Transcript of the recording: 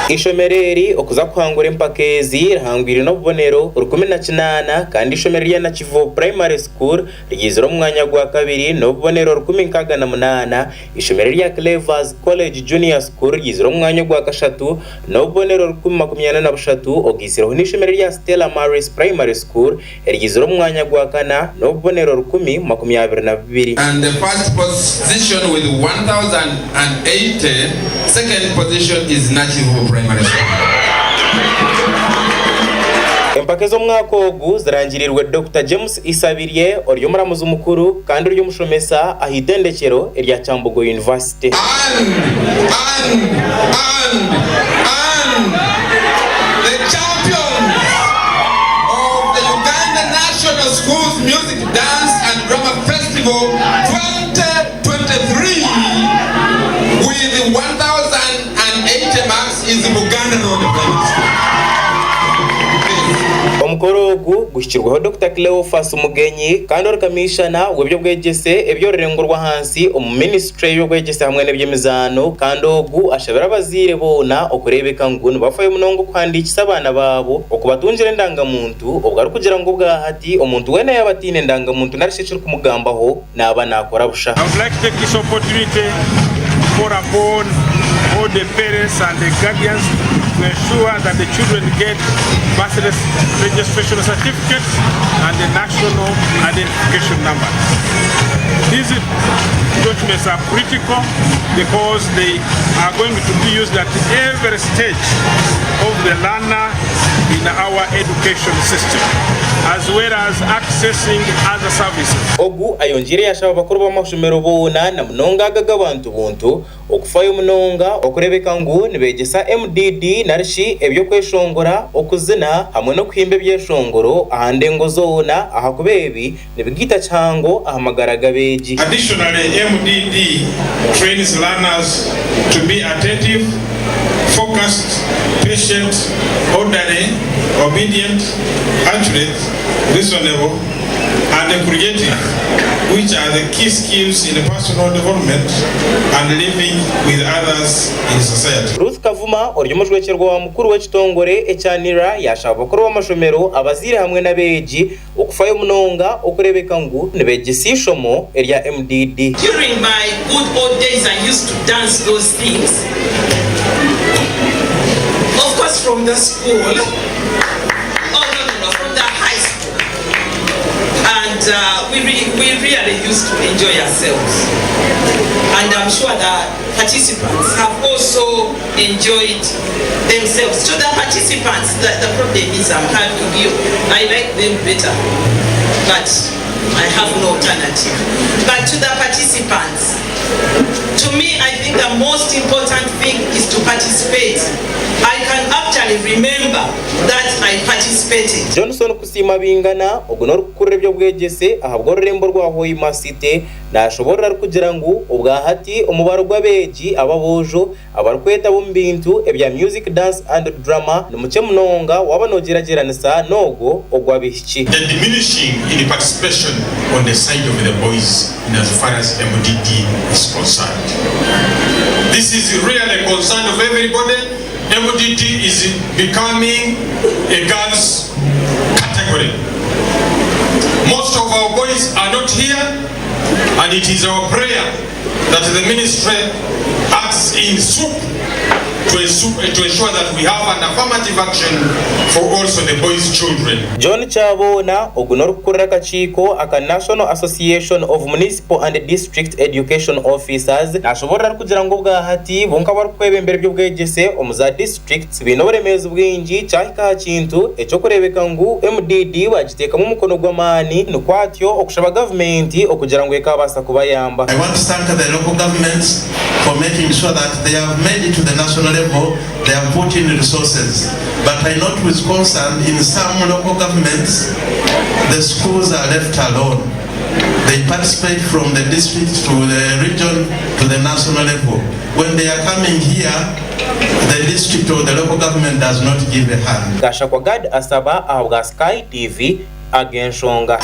Ishomereri okuza kuhangura empakezi rahangwire no bubonero 18 kandi ishomereri na Kivu Primary School rigizero mwanya gwa kabiri no bubonero 18 ishomereri ya Clevers College Junior School rigizero mwanya gwa kashatu no bubonero 23 ogisiro n'ishomereri ya Stella Maris Primary School rigizero mwanya gwa kana no bubonero 1022. And the first position with 1080, second position is Nachivu Primary School. Empakezo mwaka ogu zirangirirwe Dr. James Isabiriye oryo muramuzi mukuru kandi oryo mushomesa ahitendekero erya Kyambogo University. And the champions of the Uganda National Schools Music, Dance and Drama Festival 2023 with 1080 marks is Buganda Road. Omukoro ogu gushikirwaho Dr. Cleophas Mugenyi kandi orikamishana webyo bwegese ebyo rerengurwa hansi omu ministry yo bwegese hamwe n'ebyemizano kandi ogu ashabira abazire bona okurebeka ngunu bafaye munongo kwandikisa abana babo okubatunjira ndangamuntu obwari kugira ngo bwahati omuntu wena yabatine ndangamuntu narishishira kumugambaho naba nakora busha. I would like to take this opportunity for upon all the parents and the guardians to ensure that the children get birth registration certificate and the national identification number. These documents are critical because they are going to be used at every stage of the learner in our education system, as well as accessing other services. Ogu ayonjire yashaba bakuru b'amashomero bona na munonga gagabantu buntu okufayo munonga okurebeka ngu nibegesa MDD narishi ebyo kweshongora okuzina hamwe no kuhimba byeshongoro ahandengo zona ahakubebi nibigita cyango ahamagara gabeji. Additionally, MDD trains learners to be attentive, focused, patient, orderly, obedient, accurate, reasonable, and creative, which are the key skills in personal development and living with others in society. Ruth Kavuma oryomujwekerwa wa mukuru w'ekitongore ekyanira yashaba bakuru b'amashomero abazire hamwe n'abeji okufayo munonga okurebeka ngu nibegisishomo erya MDD. During my good old days I used to dance those things. Of course from the school. From the high school. And we really used to enjoy ourselves. And I'm sure that participants have also enjoyed themselves. To the participants, the problem is I'm having you. I like them better, but I have no alternative. But to the participants, to me, I think the most important thing is to participate. I can actually remember that I participated. Johnson kusima bingana ogunor kurebyo bwegese ahabwo rembo rwa Hoima City nashobora kugira ngo ubwahati umubaro gwabeji ababojo abarkweta bumbintu ebya music, dance and drama numuce munonga wabanogerageranisa nogo ogwabishiki. The diminishing in the participation on the side of the boys in as far as MDD is concerned. This is really a concern of everybody. MDD is becoming a girls category. Most of our boys are not here, and it is our prayer that the ministry acts in soup to ensure that we have an affirmative action for also the boys' children. John Chabona ogunor kuraka chiko aka National Association of Municipal and District Education Officers nashobora kugira ngo bwahati bonka barkwebembere byo bwegese omuza districts binoremezo bwingi cyahika kintu eco kurebeka ngu MDD bagiteka mu mukono gw'amani nukwatyo okushaba government okugira ngo ekabasa kubayamba. I want to thank the local governments for making sure that they have made it to the national level. They have put in resources, but I note with concern in some local governments the schools are left alone. They participate from the district to the region to the national level. When they are coming here, the district or the local government does not give a hand. Gasha kwa Gad asaba ahabwa Sky TV agenshonga.